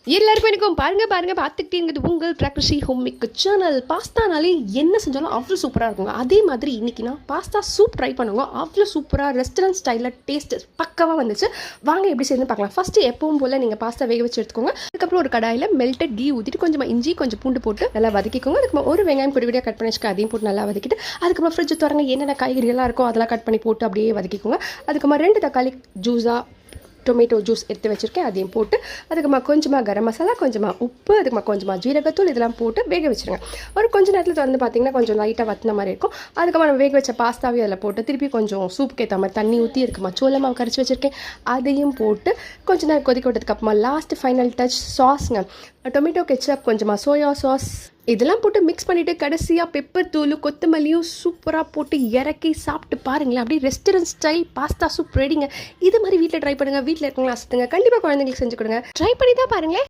எல்லாருக்கும் எனக்கும் பாருங்க பார்த்துக்கிட்டே உங்கள் பிரக்ரிஷி ஹோம் மேக் சேனல். பாஸ்தானாலே என்ன செஞ்சாலும் அவ்வளோ சூப்பராக இருக்குங்க. அதே மாதிரி இன்றைக்கி நான் பாஸ்தா சூப் ட்ரை பண்ணுவோம். அவ்வளோ சூப்பராக ரெஸ்டாரண்ட் ஸ்டைலில் டேஸ்ட் பக்கவாக வந்துச்சு. வாங்க எப்படி செய்யணும்னு பார்க்கலாம். ஃபஸ்ட்டு எப்பவும் போல் நீங்கள் பாஸ்தா வேக வச்சு எடுத்துக்கோங்க. அதுக்கப்புறம் ஒரு கடாயில் மெல்டட் கீ ஊற்றிட்டு கொஞ்சமாக இஞ்சி கொஞ்சம் பூண்டு போட்டு நல்லா வதக்கிக்கோங்க. அதுக்கு ஒரு வெங்காயம் பொடி கட் பண்ணி வச்சுக்க, அதையும் போட்டு நல்லா வதக்கிட்டு அதுக்கப்புறம் ஃப்ரிட்ஜ் திறங்க என்னென்ன காய்கறிகள்லாம் இருக்கோ அதெல்லாம் கட் பண்ணி போட்டு அப்படியே வதக்கிக்கோங்க. அதுக்கப்புறம் 2 தக்காளி ஜூஸாக டொமேட்டோ ஜூஸ் எடுத்து வச்சுருக்கேன், அதையும் போட்டு அதுக்குமா கொஞ்சமாக கரம் மசாலா, கொஞ்சமாக உப்பு, அதுக்குமா கொஞ்சமாக ஜீரகத்தூள் இதெல்லாம் போட்டு வேக வச்சுருங்க. ஒரு கொஞ்சம் நேரத்தில் திறந்து பார்த்தீங்கன்னா கொஞ்சம் லைட்டாக வத்தின மாதிரி இருக்கும். அதுக்கப்புறம் நம்ம வேக வச்ச பாஸ்தாவே அதில் போட்டு திருப்பி கொஞ்சம் சூப்புக்கு ஏற்ற மாதிரி தண்ணி ஊற்றி இருக்குமா சோள மாவு கரைச்சி வச்சுருக்கேன், அதையும் போட்டு கொஞ்சம் நேரம் கொதிக்க விட்டதுக்கப்புறமா லாஸ்ட் ஃபைனல் டச் சாஸ்ங்க, டொமேட்டோ கெச்சப், கொஞ்சமாக சோயா சாஸ் இதெல்லாம் போட்டு மிக்ஸ் பண்ணிவிட்டு கடைசியாக பெப்பர் தூள் கொத்தமல்லியும் சூப்பராக போட்டு இறக்கி சாப்பிட்டு பாருங்களேன். அப்படியே ரெஸ்டாரண்ட் ஸ்டைல் பாஸ்தா சூப் ரெடிங்க. இது மாதிரி வீட்டில் ட்ரை பண்ணுங்கள். வீட்டில் இருக்கவங்களா அசத்துங்க. கண்டிப்பாக குழந்தைங்களுக்கு செஞ்சு கொடுங்க. ட்ரை பண்ணி தான் பாருங்களேன்.